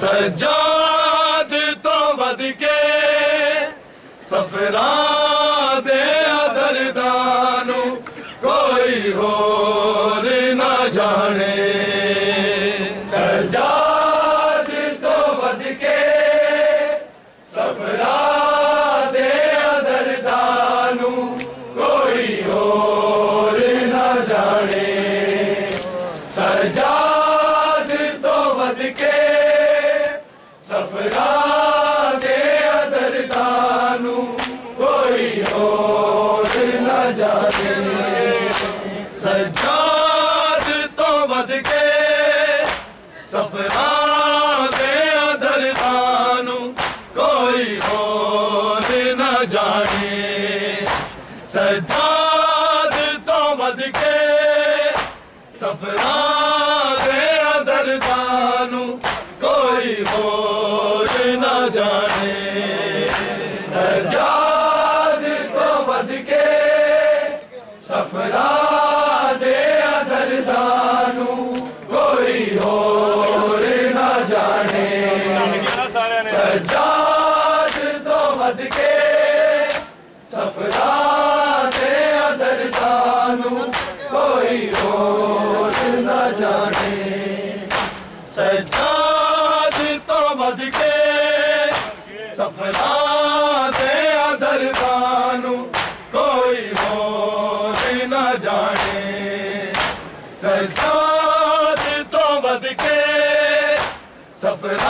सज्जाद तो वध के सफरा दे दरदानू कोई होर ना जाने। सज्जाद तो वध के सफरा दे दरदानू कोई होर ना जाने। सज्जाद तो वध के सफरा दे दरदानू कोई होर ना जाने। सज्जाद तो वध के सफरा दे दरदानू कोई होर ना जाने। सज्जाद तो वध के सफरा दे दरदानू कोई होर ना जाने। सज्जाद तो वध के सफरा दे दरदानू कोई होर ना जाने। सज्जाद तो वध के सफरा दे दरदानू कोई होर ना जाने। सज्जाद तो वध के सफरा दे दरदानू कोई होर ना जाने। सज्जाद तो वध के सफरा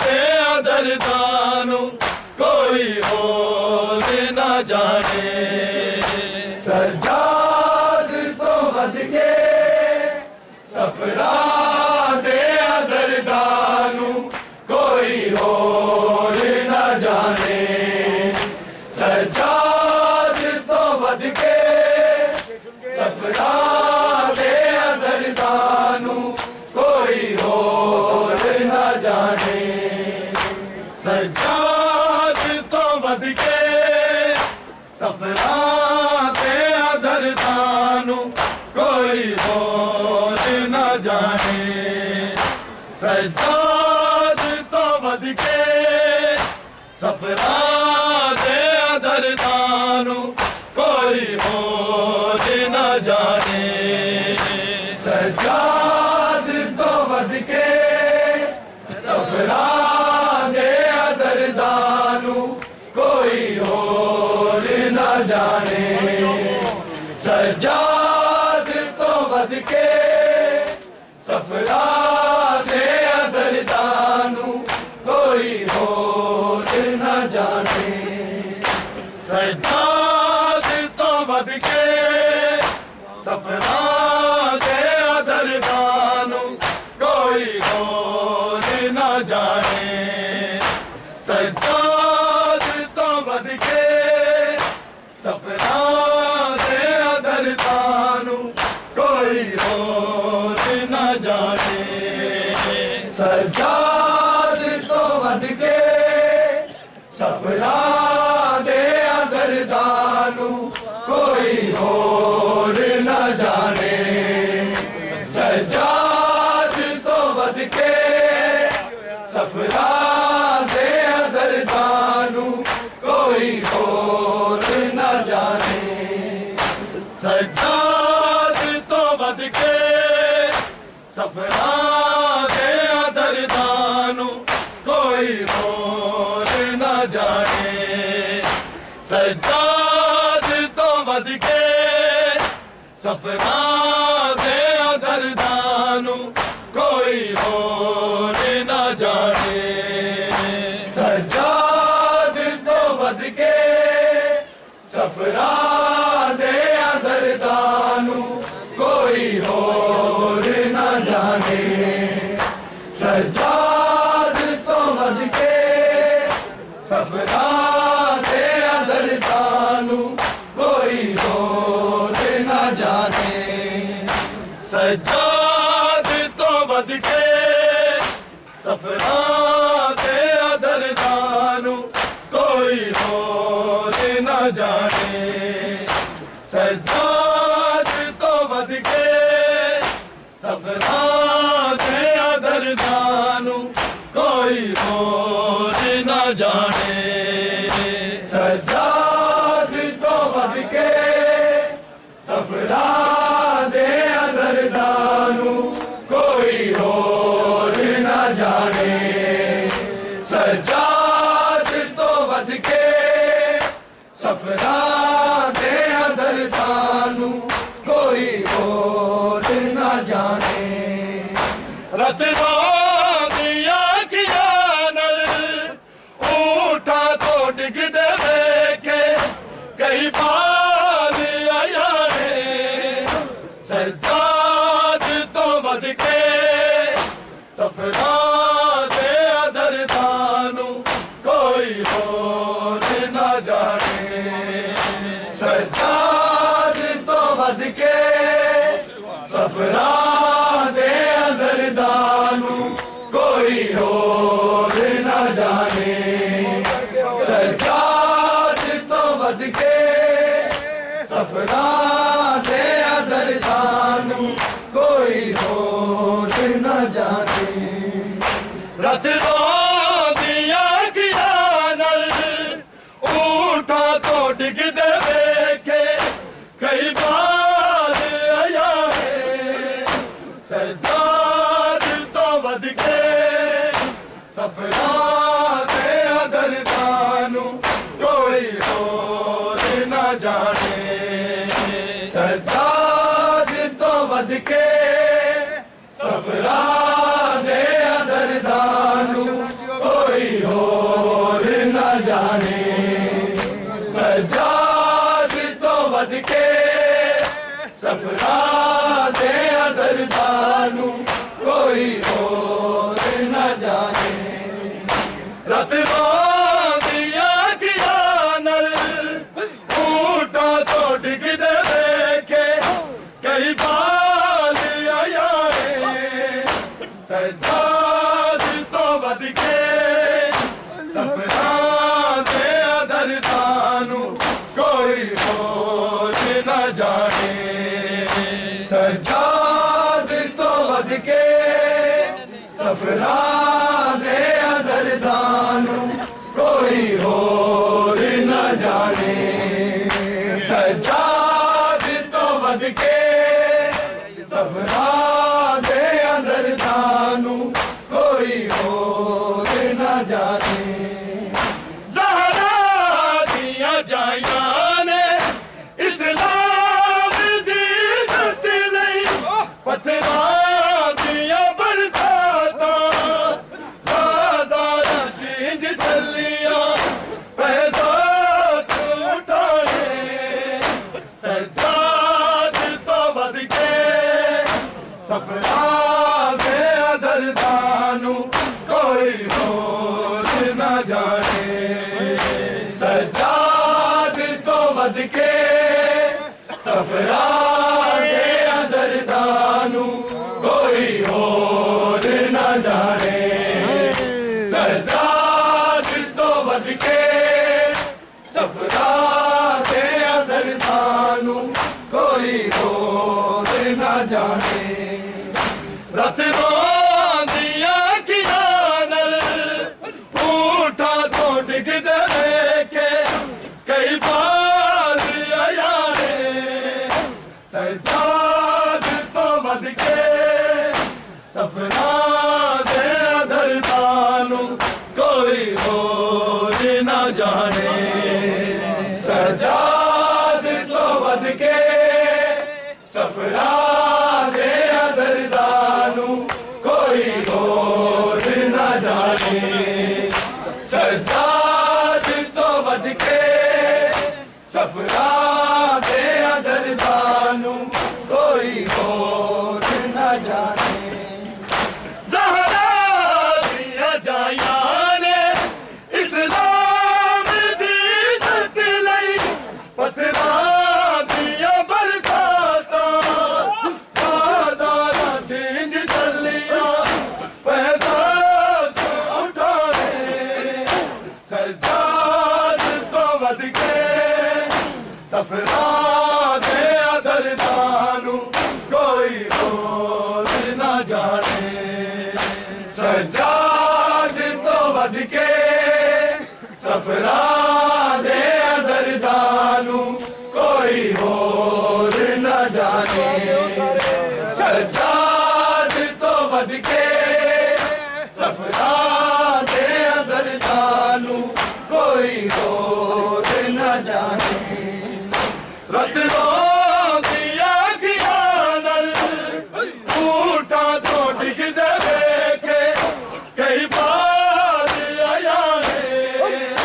दे दरदानू कोई होर ना जाने। सज्जाद तो वध के सफरा दे दरदानू कोई होर ना जाने। सज्जाद तो वध के सफरा दे दरदानू कोई होर ना जाने। सज्जाद तो वध के सफरा दे दरदानू कोई होर ना जाने। सज्जाद तो वध के सफरा दे दरदानू कोई होर ना जाने। सज्जाद तो वध के सफरा दे दरदानू कोई होर ना जाने। सज्जाद तो वध के सफरा दे दरदानू कोई होर ना जाने। सज्जाद तो वध के सफरा दे दरदानू कोई होर ना जाने। सज्जाद तो वध के सफरा दे दरदानू कोई होर ना जाने। सज्जाद तो वध के सफरा दे दरदानू कोई होर ना जाने। सज्जाद तो वध के सफरा दे दरदानू कोई होर ना जाने। सज्जाद तो वध के सफरा दे दरदानू कोई होर ना जाने। सज्जाद तो वध के सफरा दे दरदानू कोई होर ना जाने। सज्जाद तो वध के सफरा दे दरदानू कोई होर ना जाने। सज्जाद तो वध के सफरा दे दरदानू कोई होर ना जाने। सज्जाद तो वध के सफरा दे दरदानू कोई होर ना जाने। सज्जाद तो वध के सफरा दे दरदानू को कोई और न जाने सज्जाद तो वध के सफरा दे दर्दानू कोई और न जाने सज्जाद तो वध के सफरा दे दर्दानू कोई और न जाने रत दिया किया नल ऊठा तो डिग दे के कई बार आया है सज्जाद तो वध के सफरा दे दर्दानू कोई और न जाने सज्जाद तो वध के सफरा दे दर्दानू कोई और न जाने सज्जाद तो वध के सफरा दे दर्दानू कोई और न जाने रत दिया किया नल ऊठा तो डिग दे के कई बार आया है सज्जाद तो वध के सफरा दे दर्दानू कोई और न जाने सज्जाद तो वध के सफरा दे दर्दानू कोई और न जाने सज्जाद तो वध के सफरा दे दर्दानू कोई और न जाने रत दिया किया नल ऊठा तो डिग दे के कई बार आया है सज्जाद तो वध के सफरा दे दर्दानू कोई और न जाने सज्जाद तो वध के सफरा दे दर्दानू कोई और न जाने सज्जाद तो वध के सफरा दे दर्दानू कोई और न जाने ज़हरा दिया जाइया ने इस्लाम दी इज्जत लई पत्थरा दिया बरसाता बाज़ारां चीज चलिया पैसा उठाए सज्जाद तो वध के सफरा दे दर्दानू कोई और न जाने सज्जाद तो वध के सफरा दे दर्दानू कोई और न जाने सज्जाद तो वध के सफरा दे दर्दानू कोई और न जाने रत दिया किया नल ऊठा तो डिग दे के कई बार आया है सज्जाद तो वध के सफरा दे दर्दानू कोई और न जाने सज्जाद तो वध के सफरा दे दर्दानू कोई और न जाने सज्जाद तो वध के सफरा दे दर्दानू कोई और न जाने ज़हरा दिया जाइया ने इस्लाम दी इज्जत लई पत्थरा दिया बरसाता बाज़ारां चीज चलिया पैसा उठाए सज्जाद तो वध के सफरा दे दर्दानू कोई और न जाने सज्जाद वध के सफरा दे दर्दानू कोई होर न जाने सज्जाद तो वध के सफरा दे दर्दानू कोई होर न जाने रत दिया गिया नल ऊटा तो डिग दे के कई बार आया है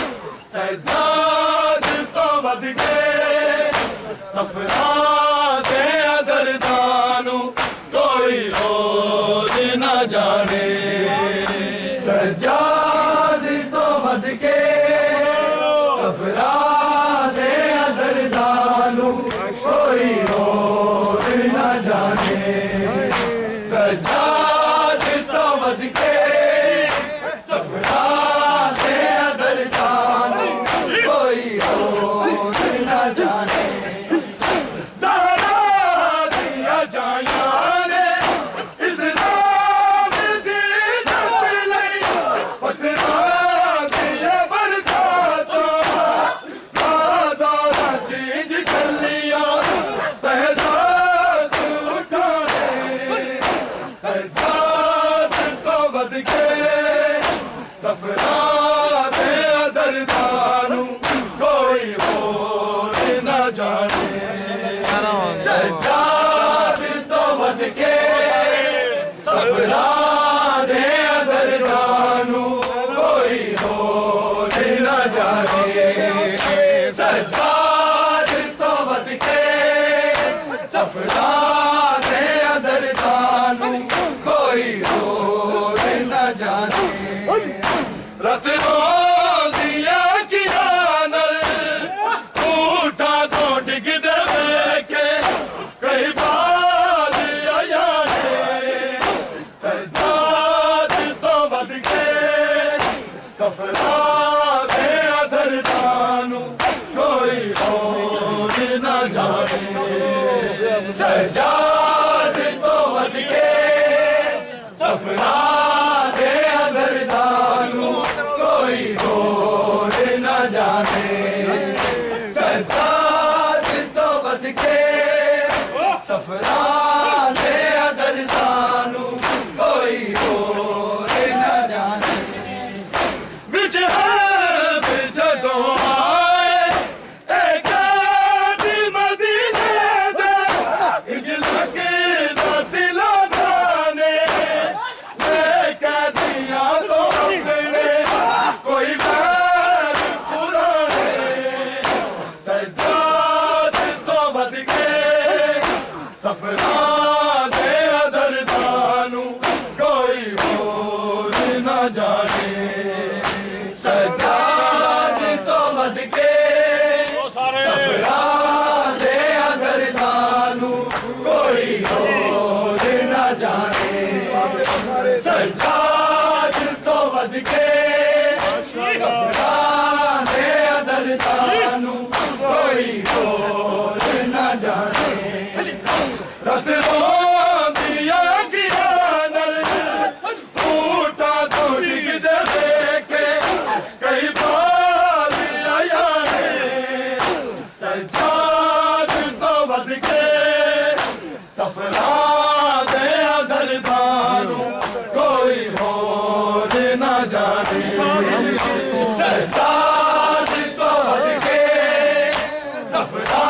सज्जाद तो वध के सफरा दे दर्दानू कोई होर न जाने सज्जाद तो वध के सफरा दे दर्दानू कोई होर न जाने सज्जाद तो वध के सफरा दे दर्दानू कोई होर न जाने ज़हरा दिया जाया ने इस्लाम दी इज्जत लई पत्थरा दिया बरसातों आज़ाद चीज चलिया बहसात उठाने सज्जाद तो वध के सफरा दे दर्दानू कोई होर न जाने सज्जाद तो वध के सफरा दे दर्दानू कोई होर न जाने सज्जाद तो वध के सफरा दे दर्दानू कोई होर न जाने रत दिया किरानल ऊठा तो डिग दे के कई बार आया है सज्जाद तो वध के सफरा दे दर्दानू कोई होर न जाने सज्जाद तो वध के सफरा दे दर्दानू कोई होर न जाने सज्जाद तो वध के सफरा दे दर्दानू कोई होर न जाने विच जदों आए एक मदीने दे इंज लगदा सिला जाने लेके दिया तो अपने कोई बैर पुराने सज्जाद तो वध के सफरा दे दर्दानू कोई होर न जाने सज्जाद तो वध के सफरा दे दर्दानू कोई होर न जाने सज्जाद तो वध के सफरा दे दर्दानू कोई होर न जाने रत दिया गिया नल ऊटा तो डिग दे के कई बार आया है सज्जाद तो वध के सफरा दे दर्दानू कोई होर न जाने सज्जाद तो वध के सफरा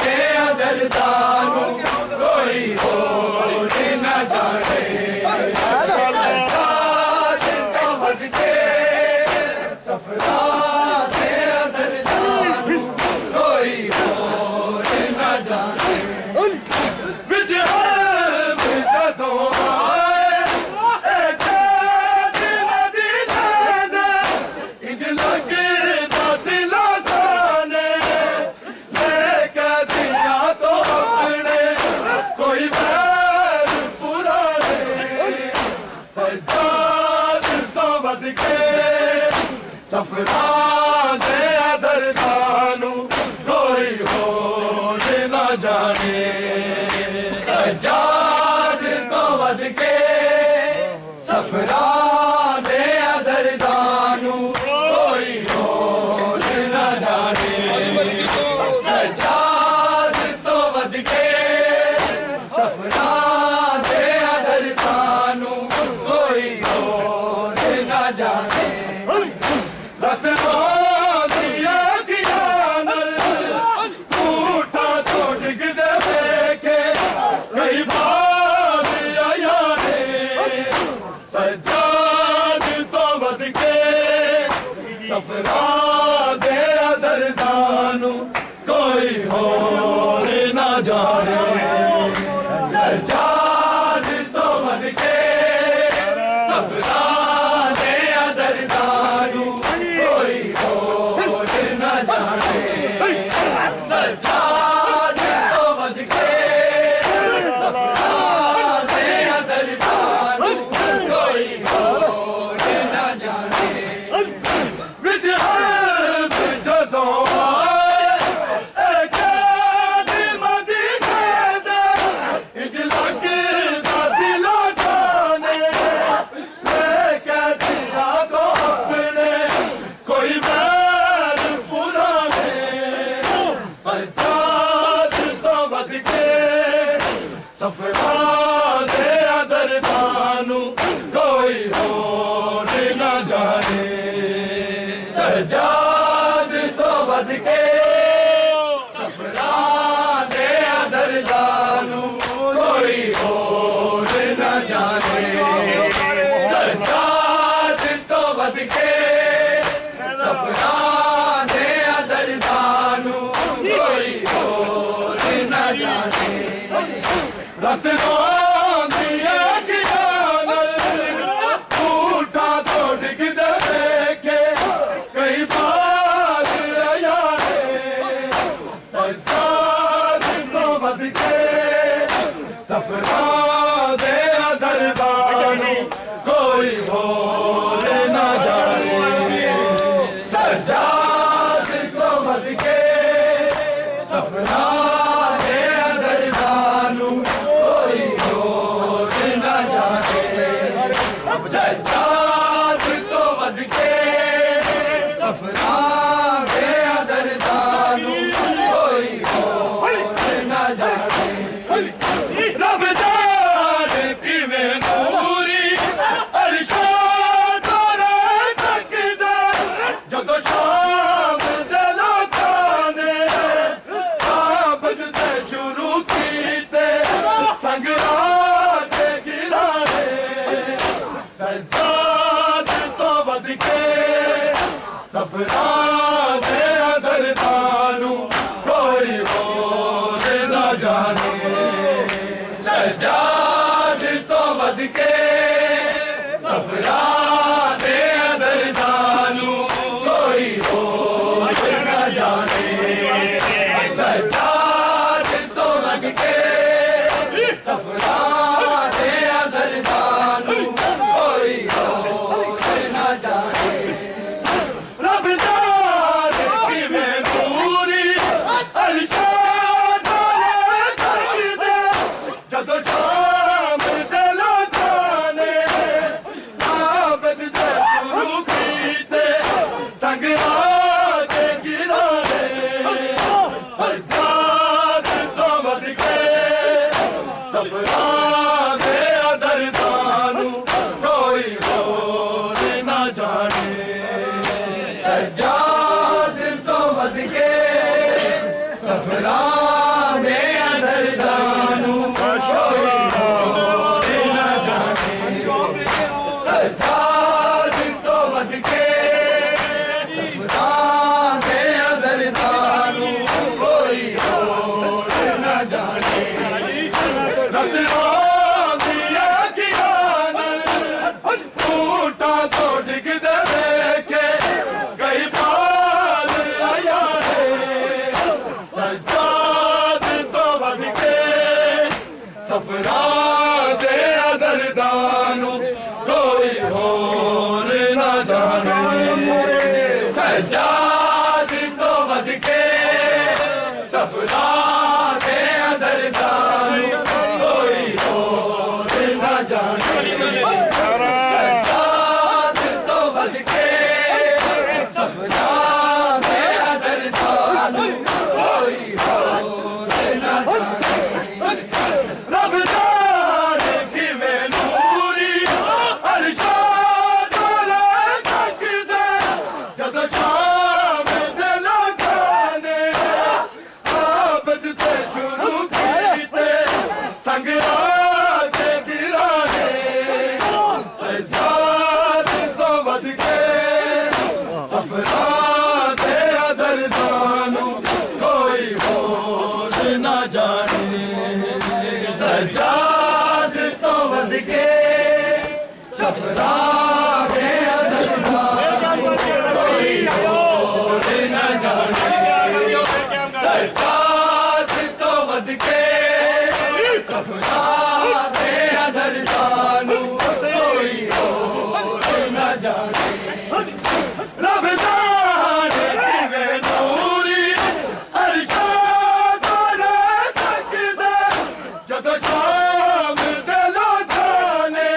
दे दर्दानू कोई होर न जाने सज्जाद तो वध के सफरा दे दर्दानू कोई होर न जाने विच जदों आए एक मदीने दे इंज लगदा सिला जाने लेके दिया तो अपने कोई बैर पुराने सज्जाद तो वध के सफरा दे दर्दानू कोई होर न जाने सज्जाद तो वध के सफरा दे दर्दानू जाने रत दिया कियानल झूठा तो डिगदे देखे कई बात आया ने सज्जाद तो वध के सफरा दे दरदानू कोई होर ना जाने सज्जाद तो वध के सफरा दे दरदानू कोई होर ना जाने सज्जाद तो वध के सफरा दे दरदानू कोई होर ना जाने विच हर जदों सफरा दे दरदानू कोई होर ना जाने सज्जाद तो वध के सफरा दे दरदानू कोई होर ना जाने सज्जाद तो वध के सफरा दे दरदानू कोई होर ना जाने रत दिया कियानल झूठा तो डिगदे देखे कई बात आया ने सज्जाद तो वध के सफरा दे दरदानू कोई होर ना जाने सज्जाद तो वध के सफरा दे दरदानू सज्जाद तो वध के सफरा दे दरदानू कोई होर ना जाने रब जाने किवें नूरी अरशाद तकदा जदों शाम दे लोकां ने आबद ते शुरू कीते संगरा ते गिराने सज्जाद तो वध के सफरा दे दरदानू कोई होर ना जाने सज्जाद तो वध के सफरा दे दरदानू कोई होर ना जाने सज्जाद तो वध के सफरा दे दरदानू कोई होर ना जाने रब जाने किवें नूरी अरशाद तकदा जदों शाम दे लोकां ने आबद ते शुरू कीते संगरा ते गिराने सज्जाद तो वध के सफरा दे दरदानू कोई होर ना जाने सज्जाद तो वध के सफरा दे दरदानू कोई होर ना जाने सज्जाद तो वध के सफरा दे दरदानू कोई होर ना जाने रत दिया कियानल झूठा तो डिगदे देखे कई बात आया ने सज्जाद तो वध के सफरा दे दरदानू कोई होर ना जाने सज्जाद तो वध के सफरा दे दरदानू कोई होर ना जाने सज्जाद तो वध के सफरा दे दरदानू कोई होर ना जाने रब जाने किवें नूरी अरशाद ਸਫਰਾਂ ਤੇ ਦਰਦਾਂ ਨੂੰ ਕੋਈ ਹੋਰ ਨਾ ਜਾਣੇ ਸਜਾਦ ਤੋਂ ਵੱਧ ਕੇ ਸਫਰਾਂ ਤੇ ਦਰਦਾਂ ਨੂੰ ਕੋਈ ਹੋਰ ਨਾ ਜਾਣੇ ਸਜਾਦ ਤੋਂ ਵੱਧ ਕੇ ਸਫਰਾਂ ਤੇ ਦਰਦਾਂ ਨੂੰ ਕੋਈ ਹੋਰ ਨਾ ਜਾਣੇ ਰੱਬ ਜਾਣੇ ਕਿਵੇਂ ਨੂਰੀ ਅਰਸ਼ਾਦ ਨਾ ਤੱਕਦਾ ਜਦੋਂ ਸ਼ਾਮ ਦੇ ਲੋਕਾਂ ਨੇ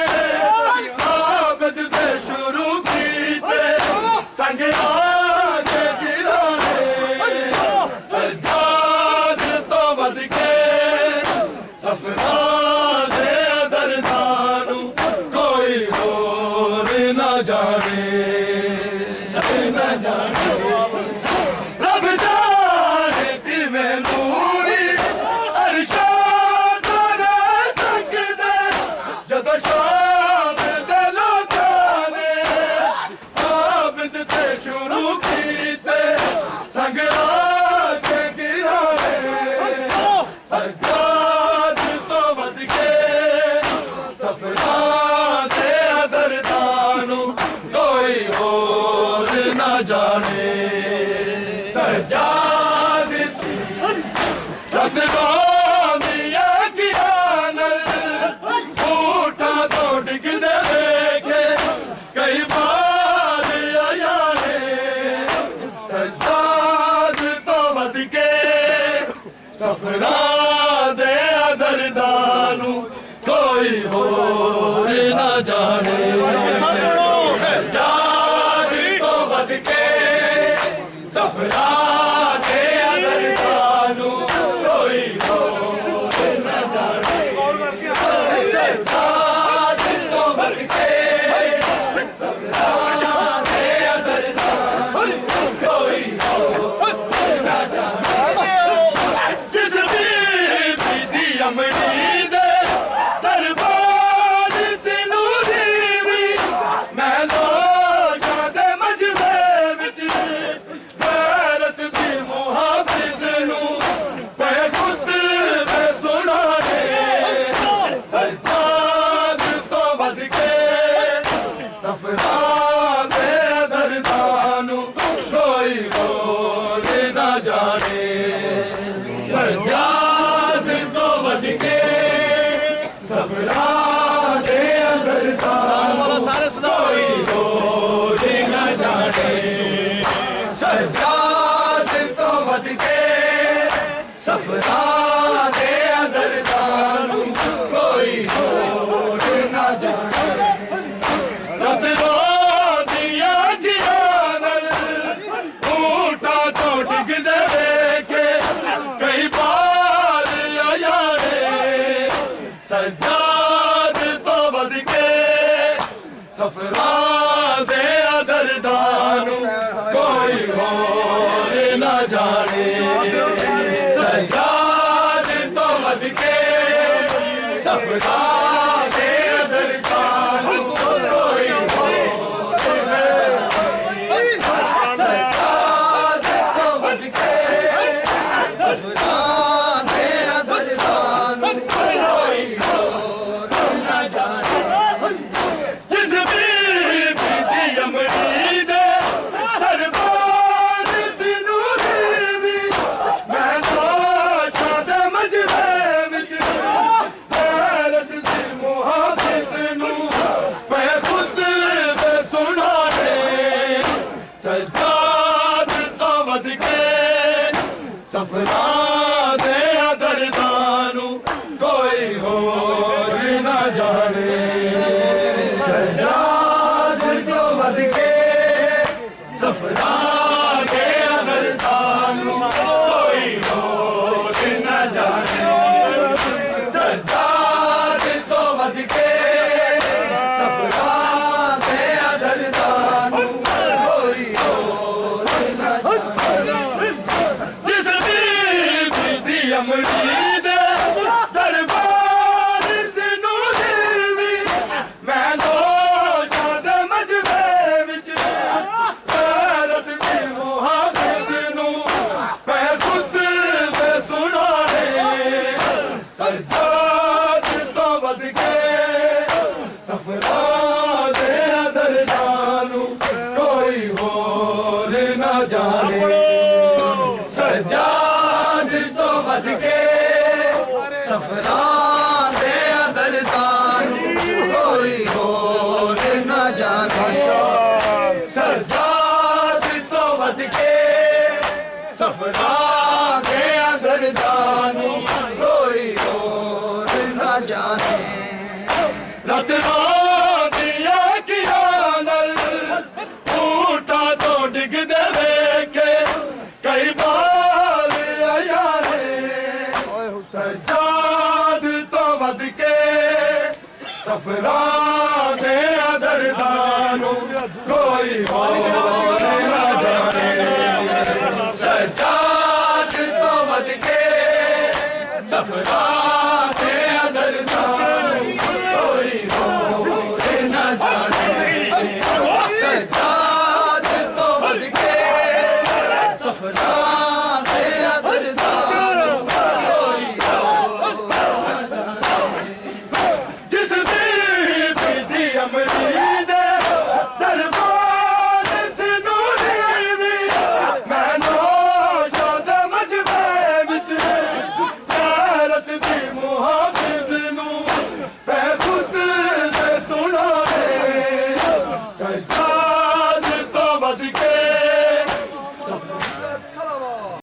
ਆਬਦ ਦੇ ਸ਼ੁਰੂ ਕੀਤੇ ਸੰਗ ਆ ਕੇ ਗਿਰਾਣੇ ਸਜਾਦ ਤੋਂ ਵੱਧ ਕੇ ਸਫਰਾਂ ਦੇ ਦਰਦਾਂ ਨੂੰ ਕੋਈ ਹੋਰ ਨਾ ਜਾਣੇ ਨਾ ਜਾਣੇ ਰੱਬ ਜਾਣੇ ਕਿਵੇਂ ਨੂਰੀ ਅਰਸ਼ਾਦ ਨਾ ਤੱਕਦਾ ਜਦੋਂ ਸ਼ਾਮ ਦੇ ਲੋਕਾਂ ਨੇ ਆਬਦ ਤੇ ਸ਼ੁਰੂ ਕੀਤੇ ਸੰਗ ਆ ਕੇ ਗਿਰਾਣੇ ਸਜਾਦ ਤੋਂ ਵੱਧ ਕੇ ਸਫਰਾਂ ਦੇ ਦਰਦਾਂ ਨੂੰ ਕੋਈ ਹੋਰ ਨਾ ਜਾਣੇ ਸਜਾਦ ਰਤਬਾਂ ਦੀਆਂ ਅੱਖੀਆਂ ਨਾਲ ਊਠਾਂ ਤੋਂ ਡਿੱਗਦੇ ਵੇਖੇ ਕਈ ਵਾਰ ਆਇਆ ਨੇ ਸਜਾਦ ਤੋਂ ਵੱਧ ਕੇ ਸਫਰਾਂ ਦੇ ਦਰਦਾਂ ਨੂੰ ਕੋਈ ਹੋਰ ਨਾ ਜਾਣੇ ਸਜਾਦ ਤੋਂ ਵੱਧ ਕੇ ਸਫਰਾਂ ਦੇ ਦਰਦਾਂ ਨੂੰ ਕੋਈ ਹੋਰ ਨਾ ਜਾਣੇ ਸਜਾਦ ਤੋਂ ਵੱਧ ਕੇ ਸਫਰਾਂ ਦੇ ਦਰਦਾਂ ਨੂੰ ਕੋਈ ਹੋਰ ਨਾ ਜਾਣੇ ਜਿਸ ਬੀਬੀ ਦੀ ਅਮੜੀ ਦੇ ਦਰਬਾਰ ਸਿਨੂੰ ਦੇਵੀ ਮੈਂ ਲੋਕਾਂ ਦੇ ਮਜਬੇ ਵਿੱਚ ਗੈਰਤ ਦੀ ਮੁਹਾਫਿਜ਼ ਨੂੰ ਪੈ ਖੁਤਬੇ ਸੁਣਾਣੇ ਸਜਾਦ ਤੋਂ ਵੱਧ ਕੇ ਸਫਰਾਂ ਦੇ ਦਰਦਾਂ ਨੂੰ ਕੋਈ ਹੋਰ ਨਾ ਜਾਣੇ ਸਜਾਦ ਤੋਂ ਵੱਧ ਕੇ ਸਫਰਾਂ ਦੇ ਦਰਦਾਂ ਸਾਰੇ ਕੋਈ ਹੋਰ ਨਾ ਜਾਣੇ ਸਜਾਦ ਤੋਂ ਵੱਧ ਕੇ ਸਫਰਾਂ ਦੇ ਦਰਦਾਂ ਨੂੰ ਕੋਈ ਹੋਰ ਨਾ ਜਾਣੇ ਰਤਬਾਂ ਦੀਆਂ ਅੱਖੀਆਂ ਨਾਲ ਊਠਾਂ ਤੋਂ ਡਿੱਗਦੇ ਵੇਖੇ ਕਈ ਵਾਰ ਆਇਆ ਨੇ ਸਜਾਦ ਤੋਂ ਵੱਧ ਕੇ ਸਫਰਾਂ ਦੇ ਦਰਦਾਂ ਨੂੰ ਕੋਈ ਹੋਰ ਨਾ ਜਾਣੇ ਸਜਾਦ ਤੋਂ ਵੱਧ ਕੇ ਸਫਰਾਂ ਦੇ ਦਰਦਾਂ ਨੂੰ ਕੋਈ ਹੋਰ ਨਾ ਸਜਾਦ ਤੋਂ ਵੱਧ ਕੇ ਸਫਰਾਂ ਦੇ ਦਰਦਾਂ ਨੂੰ ਕੋਈ ਹੋਰ ਨਾ ਜਾਣੇ ਜਿਸ ਬੀਬੀ ਦੀ ਅਮੜੀ ਦੇ ਦਰਬਾਰ ਸਿਨੂੰ ਦੇਵੀ ਮੈਂ ਲੋਕਾਂ ਦੇ ਮਜਬੇ ਵਿੱਚ ਗੈਰਤ ਦੀ ਮੁਹਾਫਿਜ਼ ਨੂੰ ਪੈ ਖੁਤਬੇ ਸੁਣਾਣੇ ਸਜਾਦ ਤੋਂ ਵੱਧ ਕੇ ਸਫਰਾਂ ਦੇ ਦਰਦਾਂ ਨੂੰ ਕੋਈ ਹੋਰ ਨਾ ਜਾਣੇ ਸਜਾਦ ਤੋਂ ਵੱਧ ਕੇ ਸਫਰਾਂ ਦੇ ਦਰਦਾਂ ਨੂੰ ਕੋਈ ਹੋਰ ਨਾ ਜਾਣੇ ਸਜਾਦ ਤੋਂ ਵੱਧ ਕੇ ਸਫਰਾਂ ਦੇ ਦਰਦਾਂ ਨੂੰ ਕੋਈ ਹੋਰ ਨਾ ਜਾਣੇ ਜਿਸ ਬੀਬੀ ਦੀ ਅਮੜੀ ਦੇ ਦਰਬਾਰ ਸਿਨੂੰ ਦੇਵੀ ਮੈਂ ਲੋਕਾਂ ਦੇ ਮਜਬੇ ਵਿੱਚ ਗੈਰਤ हो